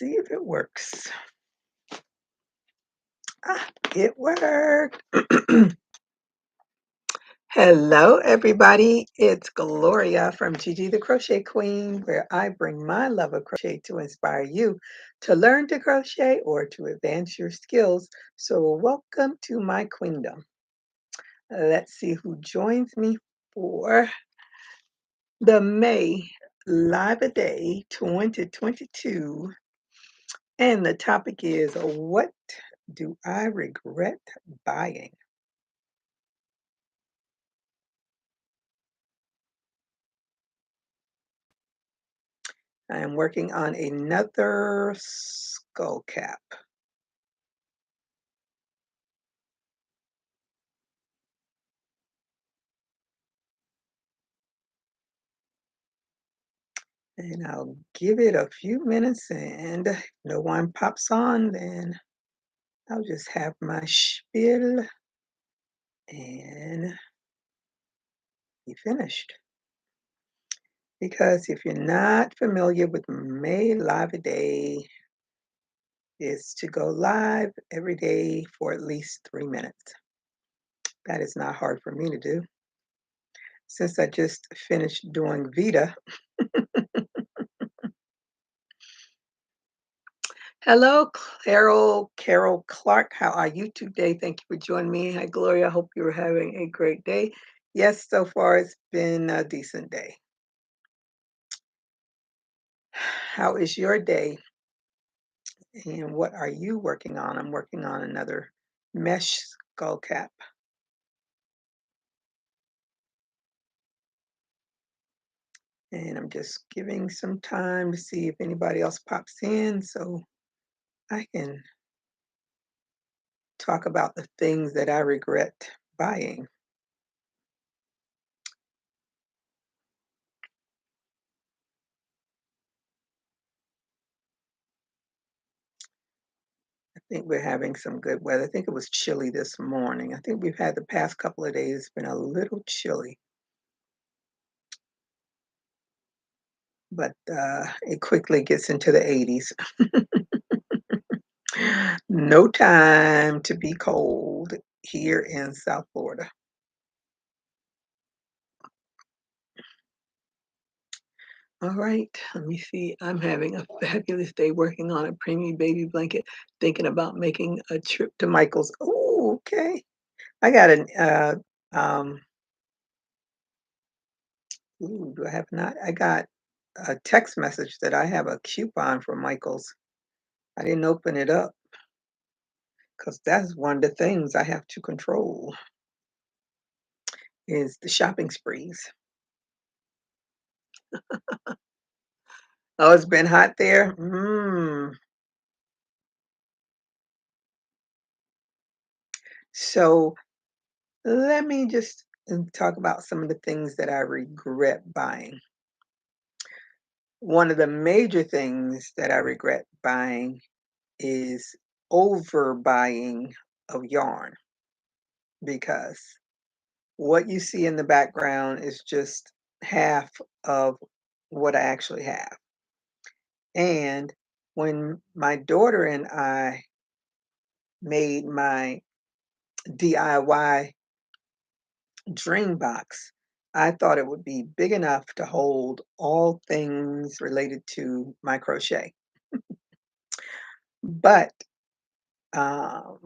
see if it works. It worked. Hello, everybody. It's Gloria from Gigi the Crochet Queen, where I bring my love of crochet to inspire you to learn to crochet or to advance your skills. So, welcome to my queendom. Let's see who joins me for the May Live a Day 2022. And the topic is, what do I regret buying? I am working on another skull cap. And I'll give it a few minutes, and if no one pops on, then I'll just have my spiel and be finished. Because if you're not familiar with May Live a Day, is to go live every day for at least 3 minutes. That is not hard for me to do. Since I just finished doing Vita. Hello, Carol Clark. How are you today? Thank you for joining me. Hi, Gloria. I hope you're having a great day. Yes, so far it's been a decent day. How is your day? And what are you working on? I'm working on another mesh skull cap. And I'm just giving some time to see if anybody else pops in so I can talk about the things that I regret buying. I think we're having some good weather. I think it was chilly this morning. I think we've had the past couple of days, it's been a little chilly. But it quickly gets into the 80s. No time to be cold here in South Florida. All right, let me see. I'm having a fabulous day working on a preemie baby blanket, thinking about making a trip to Michael's. Oh, okay. I got an ooh, do I have not? I got a text message that I have a coupon for Michael's. I didn't open it up because that's one of the things I have to control is the shopping sprees. Oh, it's been hot there? So let me just talk about some of the things that I regret buying. One of the major things that I regret buying is overbuying of yarn because what you see in the background is just half of what I actually have. And when my daughter and I made my DIY dream box, I thought it would be big enough to hold all things related to my crochet. But um,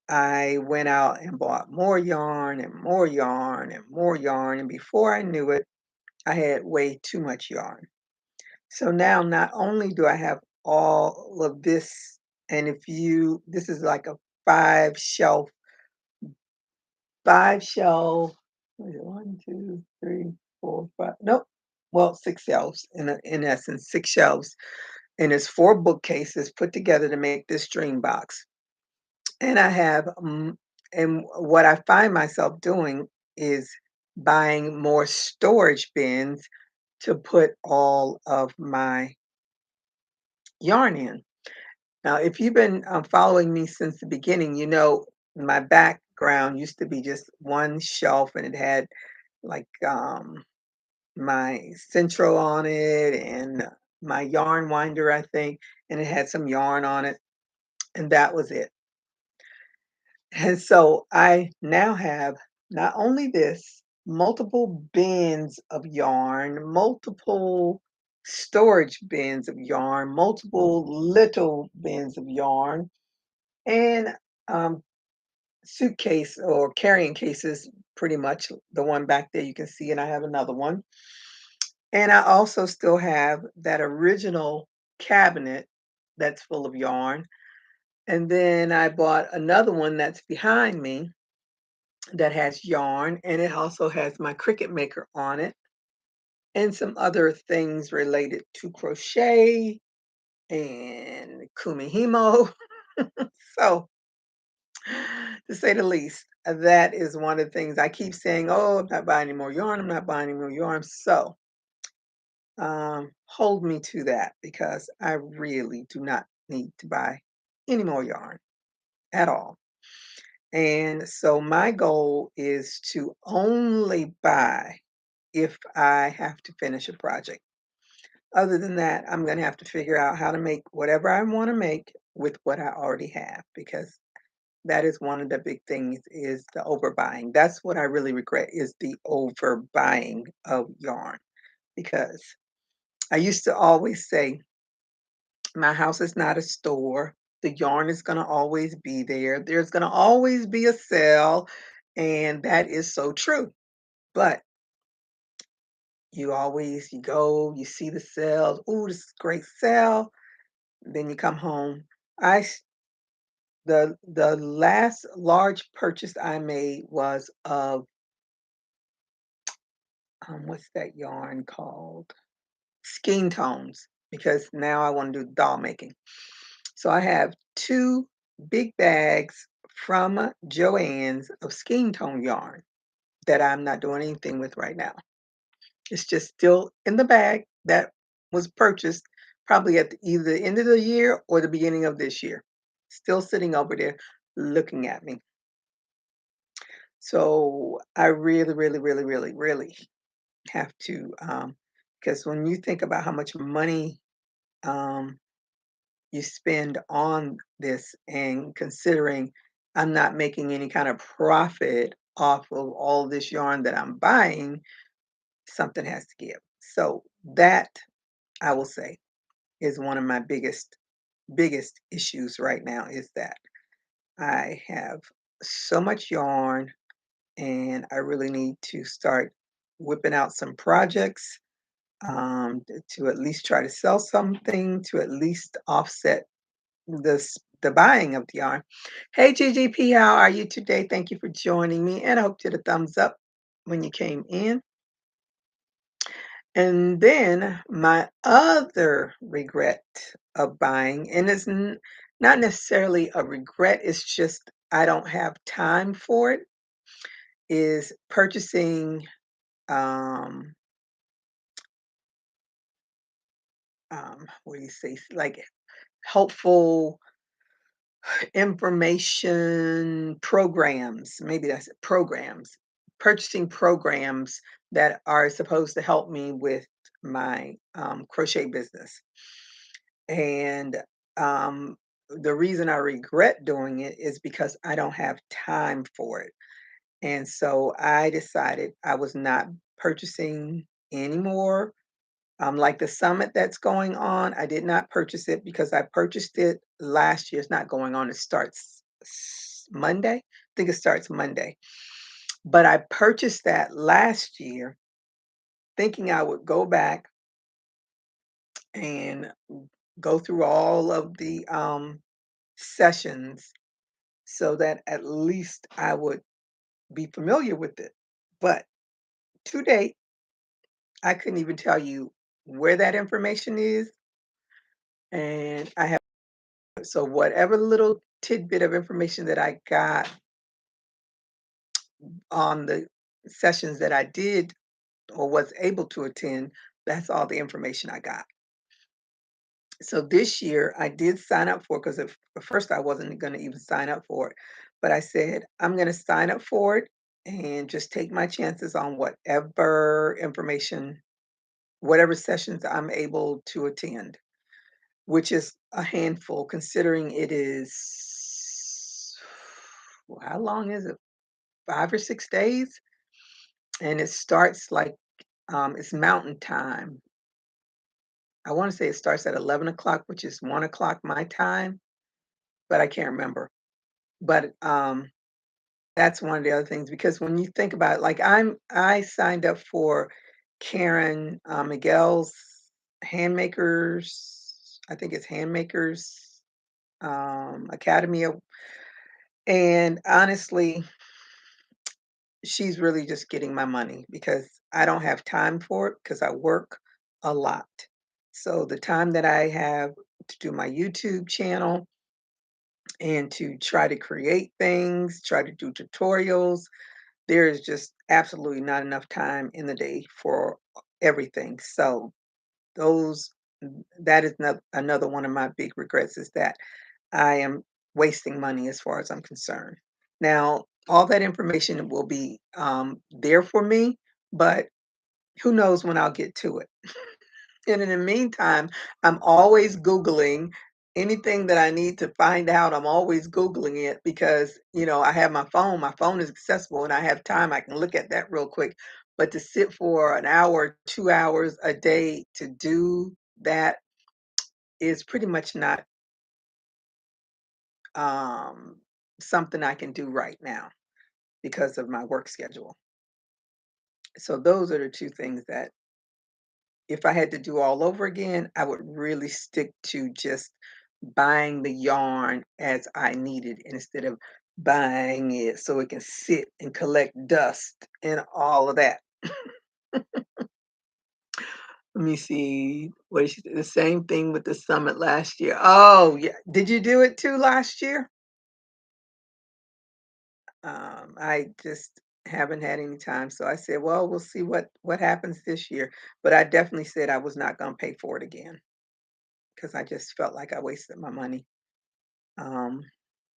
I went out and bought more yarn and more yarn and more yarn. And before I knew it, I had way too much yarn. So now not only do I have all of this, and this is like a five shelf, what is it, 1, 2, 3, 4, 5, nope, well, 6 shelves in essence, 6 shelves, and it's 4 bookcases put together to make this dream box. And I have, and what I find myself doing is buying more storage bins to put all of my yarn in. Now, if you've been following me since the beginning, you know my background used to be just one shelf and it had like my central on it and my yarn winder, I think. and it had some yarn on it, and that was it. And so I now have not only this, multiple bins of yarn, multiple storage bins of yarn, multiple little bins of yarn, and um, suitcase or carrying cases, pretty much the one back there you can see, and I have another one. And I also still have that original cabinet that's full of yarn. And then I bought another one that's behind me that has yarn, and it also has my Cricut Maker on it and some other things related to crochet and kumihimo. So, to say the least, that is one of the things I keep saying, oh, I'm not buying any more yarn. I'm not buying any more yarn. So, hold me to that because I really do not need to buy any more yarn at all. And so my goal is to only buy if I have to finish a project. Other than that, I'm going to have to figure out how to make whatever I want to make with what I already have because that is one of the big things is the overbuying. That's what I really regret is the overbuying of yarn because I used to always say my house is not a store. The yarn is going to always be there. There's going to always be a sale, and that is so true. But you go, you see the sales. Ooh, this is a great sale. Then you come home. I s- the last large purchase I made was of what's that yarn called? Skin tones because now I want to do doll making. So I have two big bags from Joann's of skin tone yarn that I'm not doing anything with right now. It's just still in the bag that was purchased probably at either the end of the year or the beginning of this year. Still sitting over there looking at me. So I really, really, really, really, really have to, because when you think about how much money um, you spend on this and considering I'm not making any kind of profit off of all this yarn that I'm buying, something has to give. So that I will say is one of my biggest issues right now is that I have so much yarn and I really need to start whipping out some projects to at least try to sell something to at least offset the buying of the yarn. Hey GGP, how are you today? Thank you for joining me, and I hope you did a thumbs up when you came in. And then my other regret of buying, and it's not necessarily a regret, it's just I don't have time for it, is purchasing um what do you say, like helpful information programs, maybe that's it, programs, purchasing programs that are supposed to help me with my crochet business. And the reason I regret doing it is because I don't have time for it. And so I decided I was not purchasing anymore. Like the summit that's going on, I did not purchase it because I purchased it last year. It's not going on. It starts Monday. I think it starts Monday. But I purchased that last year thinking I would go back and go through all of the sessions so that at least I would be familiar with it. But to date, I couldn't even tell you where that information is. And I have, so whatever little tidbit of information that I got on the sessions that I did or was able to attend, that's all the information I got. So this year I did sign up for because at first I wasn't going to even sign up for it, but I said I'm going to sign up for it and just take my chances on whatever information, whatever sessions I'm able to attend. which is a handful considering it is, well, how long is it? 5 or 6 days? And it starts like, it's mountain time. I wanna say it starts at 11 o'clock, which is 1 o'clock my time, but I can't remember. But, that's one of the other things because when you think about it, like, I signed up for Karen, Miguel's Handmakers, I think it's Handmakers, Academy of, and honestly, she's really just getting my money because I don't have time for it because I work a lot. So the time that I have to do my YouTube channel and to try to create things, try to do tutorials, there is just absolutely not enough time in the day for everything. So those that is another one of my big regrets is that I am wasting money as far as I'm concerned. Now, all that information will be there for me, but who knows when I'll get to it. And in the meantime, I'm always Googling anything that I need to find out. I'm always Googling it because, I have my phone. My phone is accessible and I have time. I can look at that real quick. But to sit for an hour, 2 hours a day to do that is pretty much not um, something I can do right now because of my work schedule. So those are the two things that if I had to do all over again, I would really stick to just buying the yarn as I need it instead of buying it so it can sit and collect dust and all of that. Let me see. What is the same thing with the summit last year? Oh, yeah. Did you do it too last year? I just haven't had any time, so I said, "Well, we'll see what happens this year." But I definitely said I was not gonna pay for it again because I just felt like I wasted my money. Um,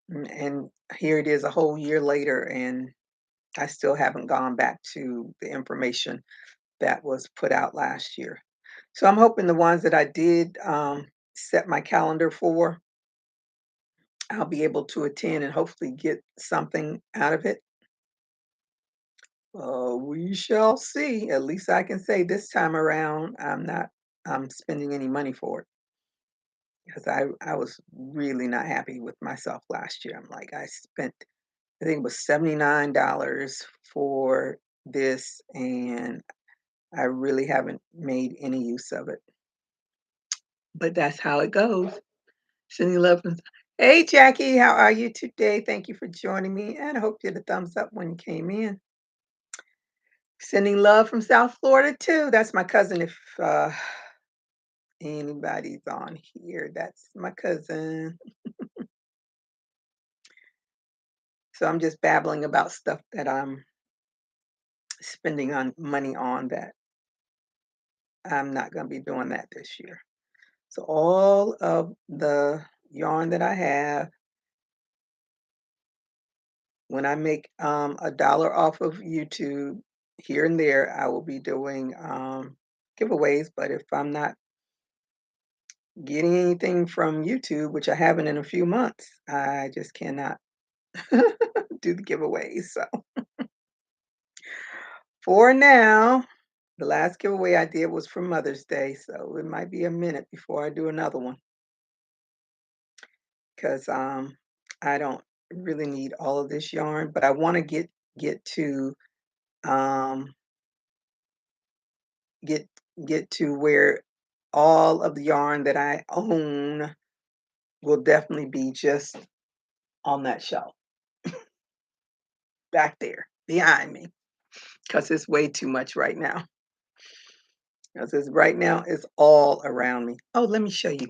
and here it is a whole year later, and I still haven't gone back to the information that was put out last year. So I'm hoping the ones that I did set my calendar for, I'll be able to attend and hopefully get something out of it. We shall see. At least I can say this time around, I'm not spending any money for it because I was really not happy with myself last year. I'm like, I spent, I think it was $79 for this, and I really haven't made any use of it. But that's how it goes. Sending love. Hey, Jackie, how are you today? Thank you for joining me, and I hope you had a thumbs up when you came in. Sending love from South Florida too. That's my cousin. If anybody's on here, that's my cousin. So I'm just babbling about stuff that I'm spending on money on that I'm not going to be doing that this year. So all of the yarn that I have, when I make a dollar off of YouTube here and there, I will be doing giveaways. But if I'm not getting anything from YouTube, which I haven't in a few months, I just cannot do the giveaways. So for now, the last giveaway I did was for Mother's Day, so it might be a minute before I do another one because I don't really need all of this yarn, but I want to get to um, get get to where all of the yarn that I own will definitely be just on that shelf back there behind me because it's way too much right now. Because it's right now it's all around me. Oh, let me show you.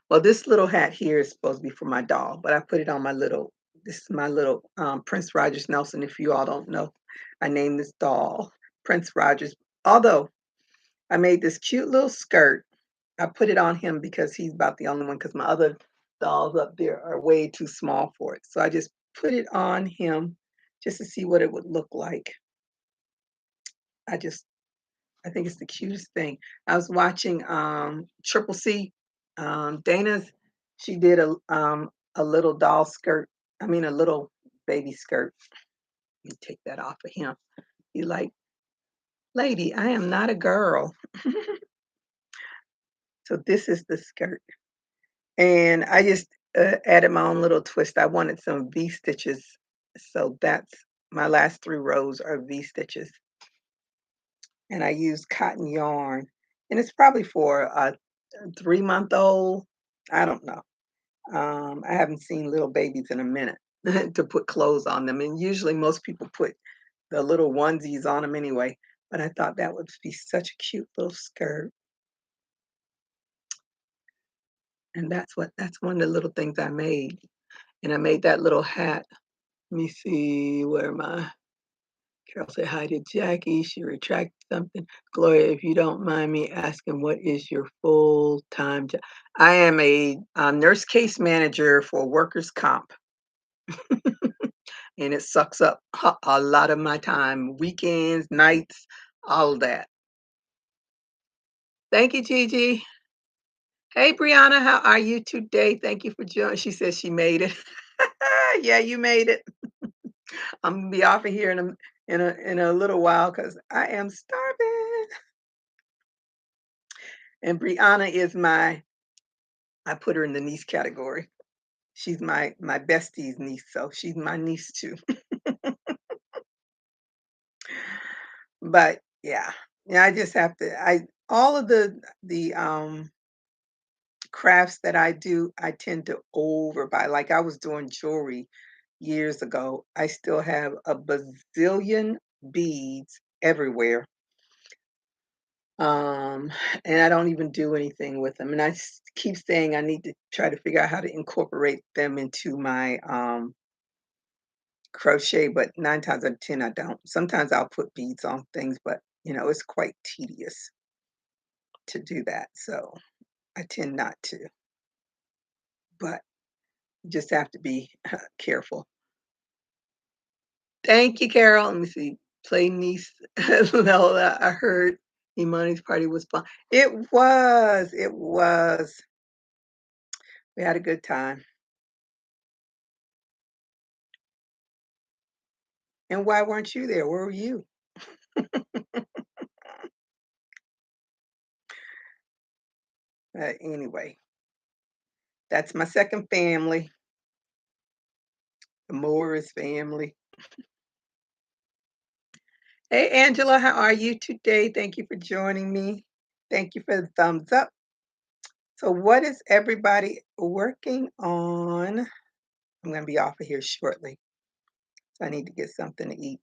Well, this little hat here is supposed to be for my doll, but I put it on my little, this is my little Prince Rogers Nelson. If you all don't know, I named this doll Prince Rogers. Although I made this cute little skirt, I put it on him because he's about the only one, because my other dolls up there are way too small for it. So I just put it on him just to see what it would look like. I just I think it's the cutest thing. I was watching, Triple C, Dana's she did a little doll skirt, I mean, a little baby skirt. Let me take that off of him. He like, "Lady, I am not a girl." So this is the skirt, and I just, added my own little twist. I wanted some V stitches, so that's my last 3 rows are V stitches, and I used cotton yarn, and it's probably for a 3-month-old. I don't know. I haven't seen little babies in a minute to put clothes on them, and usually most people put the little onesies on them anyway, but I thought that would be such a cute little skirt, and that's one of the little things I made, and I made that little hat. Let me see, where am I? Carol said hi to Jackie. She retracted something. Gloria, if you don't mind me asking, what is your full-time job? I am a nurse case manager for workers' comp, and it sucks up a lot of my time, weekends, nights, all of that. Thank you, Gigi. Hey, Brianna, how are you today? Thank you for joining. She says she made it. Yeah, you made it. I'm gonna be off of here in a little while because I am starving. And Brianna is I put her in the niece category. She's my bestie's niece, so she's my niece too. But yeah, yeah, I just have to. I all of the crafts that I do, I tend to overbuy. Like I was doing jewelry years ago. I still have a bazillion beads everywhere. Um, and I don't even do anything with them. And keep saying I need to try to figure out how to incorporate them into my crochet, but 9 times out of 10 I don't. Sometimes I'll put beads on things, but it's quite tedious to do that. So I tend not to. But you just have to be careful. Thank you, Carol. Let me see. Play niece. No, I heard Imani's party was fun. It was. It was. We had a good time. And why weren't you there? Where were you? Anyway, that's my second family, the Morris family. Hey, Angela, how are you today? Thank you for joining me. Thank you for the thumbs up. So, what is everybody working on? I'm going to be off of here shortly. So, I need to get something to eat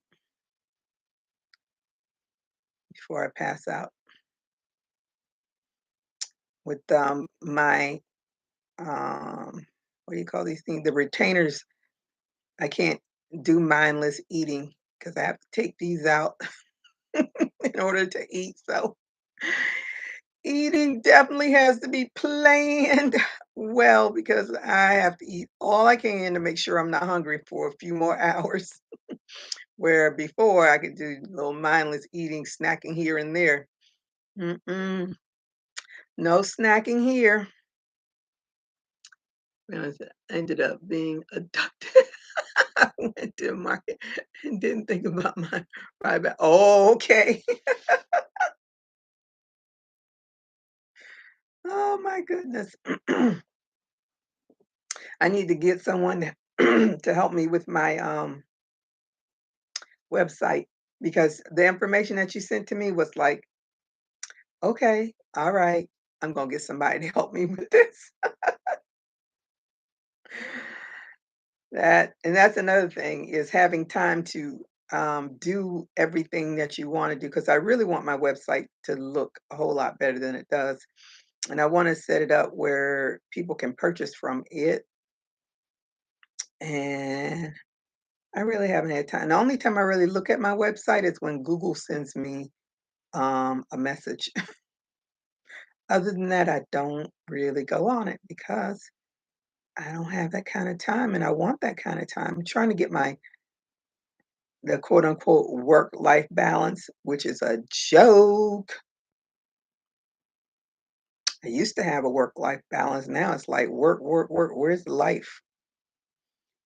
before I pass out. With my, what do you call these things? The retainers, I can't do mindless eating because I have to take these out in order to eat. So, eating definitely has to be planned well because I have to eat all I can to make sure I'm not hungry for a few more hours. Where before I could do little mindless eating, snacking here and there. Mm-mm, no snacking here. I ended up being abducted. I went to the market and didn't think about my ride back. Oh, okay. Oh my goodness. I need to get someone to help me with my website because the information that you sent to me was like, okay, all right, I'm gonna get somebody to help me with this. That's another thing is having time to do everything that you want to do because I really want my website to look a whole lot better than it does. And I want to set it up where people can purchase from it. And I really haven't had time. The only time I really look at my website is when Google sends me a message. Other than that, I don't really go on it because I don't have that kind of time and I want that kind of time. I'm trying to get my the quote unquote work-life balance, which is a joke. I used to have a work-life balance. Now it's like work, work, work. Where's the life?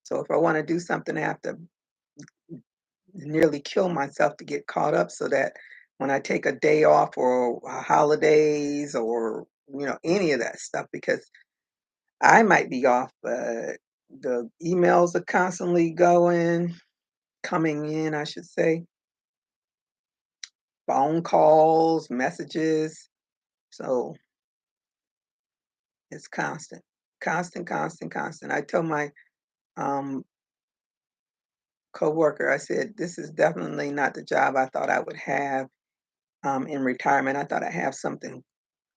So if I want to do something, I have to nearly kill myself to get caught up so that when I take a day off or holidays or any of that stuff, because I might be off, but the emails are constantly coming in, I should say, phone calls, messages. So it's constant, constant, constant, constant. I told my um, coworker, I said, this is definitely not the job I thought I would have in retirement. I thought I'd have something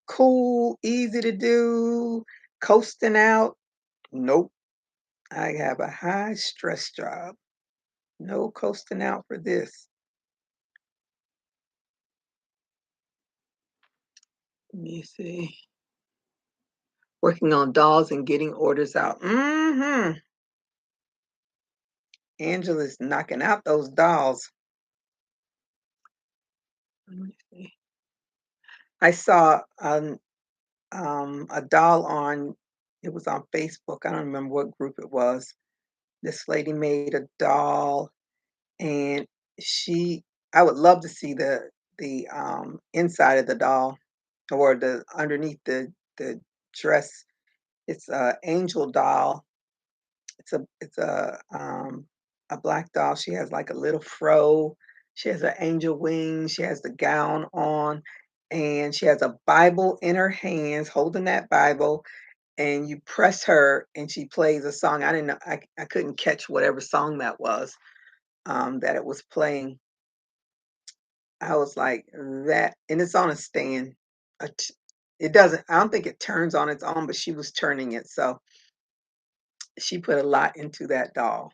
cool, easy to do, coasting out. Nope. I have a high stress job. No coasting out for this. Let me see. Working on dolls and getting orders out. Angela's knocking out those dolls. Let me see. I saw a doll on, it was on Facebook. I don't remember what group it was. This lady made a doll and she I would love to see the inside of the doll or the underneath the dress. It's a angel doll. It's a black doll. She has like a little fro. She has an angel wing. She has the gown on, and she has a Bible in her hands, holding that Bible. And you press her, and she plays a song. I didn't know. I couldn't catch whatever song that was that it was playing. I was like that, and it's on a stand. A t- It doesn't. I don't think it turns on its own, but she was turning it, so she put a lot into that doll.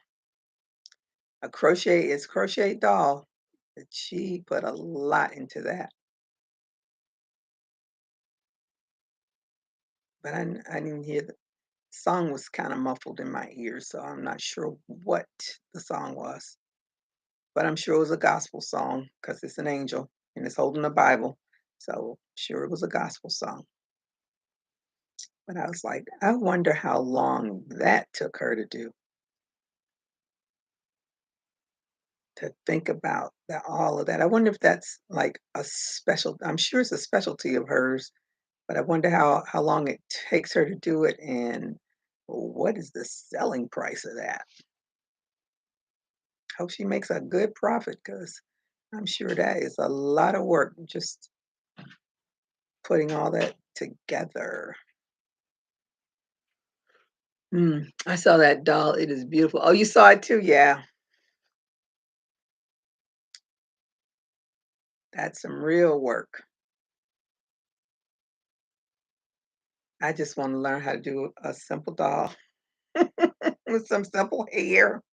A crochet doll, but she put a lot into that. But I didn't hear the song was kind of muffled in my ears, so I'm not sure what the song was. But I'm sure it was a gospel song because it's an angel and it's holding the Bible. So sure it was a gospel song. But I was like, I wonder how long that took her to do, to think about that all of that. I wonder if that's like a special, I'm sure it's a specialty of hers. But I wonder how long it takes her to do it, and what is the selling price of that? Hope she makes a good profit because I'm sure that is a lot of work just putting all that together. I saw that doll. It is beautiful. Oh, you saw it too? Yeah, that's some real work. I just want to learn how to do a simple doll with some simple hair.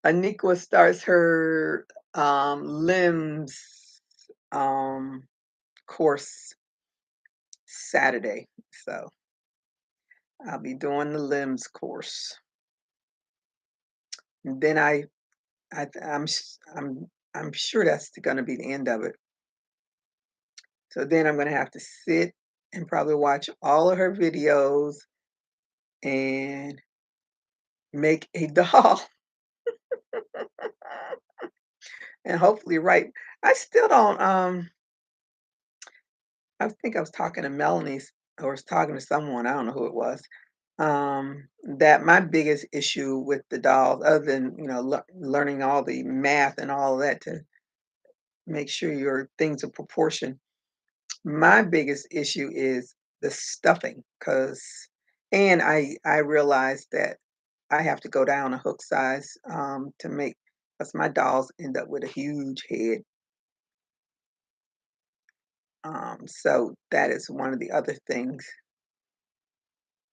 Aniqua starts her limbs um, course Saturday. So I'll be doing the limbs course. And then I'm sure that's going to be the end of it. So then I'm going to have to sit and probably watch all of her videos and make a doll and hopefully write. I still don't I think I was talking to Melanie's or was talking to someone, I don't know who it was. That my biggest issue with the dolls, other than learning all the math and all of that to make sure your things are proportion. My biggest issue is the stuffing, and I realized that I have to go down a hook size to make, because my dolls end up with a huge head. So that is one of the other things.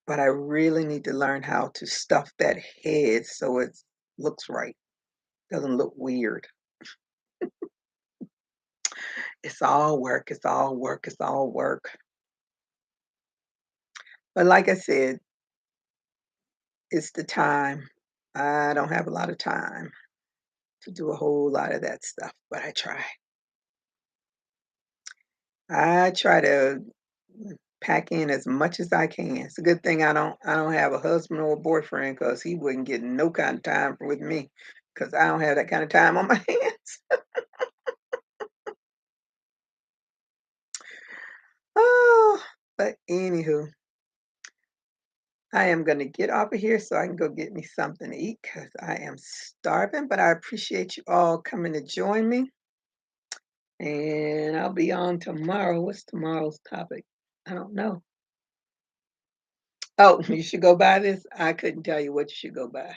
But I really need to learn how to stuff that head so it looks right, doesn't look weird. It's all work. It's all work. It's all work. But like I said, it's the time. I don't have a lot of time. to do a whole lot of that stuff, but I try. I try to pack in as much as I can. It's a good thing I don't have a husband or a boyfriend because he wouldn't get no kind of time with me because I don't have that kind of time on my hands. Oh, but anywho, I am gonna get off of here so I can go get me something to eat because I am starving. But I appreciate you all coming to join me, and I'll be on tomorrow. What's tomorrow's topic? I don't know. Oh, you should go buy this. I couldn't tell you what you should go buy.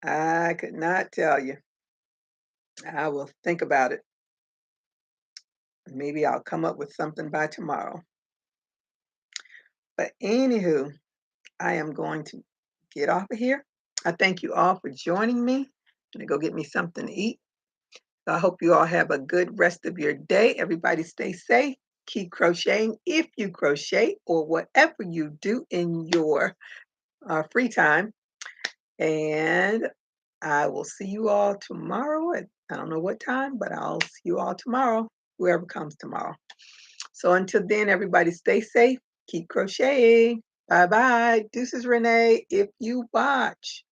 I could not tell you. I will think about it. Maybe I'll come up with something by tomorrow. But anywho, I am going to get off of here. I thank you all for joining me. I'm gonna go get me something to eat. So I hope you all have a good rest of your day. Everybody stay safe. Keep crocheting if you crochet or whatever you do in your free time. And I will see you all tomorrow at I don't know what time, but I'll see you all tomorrow, whoever comes tomorrow. So until then, everybody stay safe, keep crocheting. Bye bye. This is Renee. If you watch.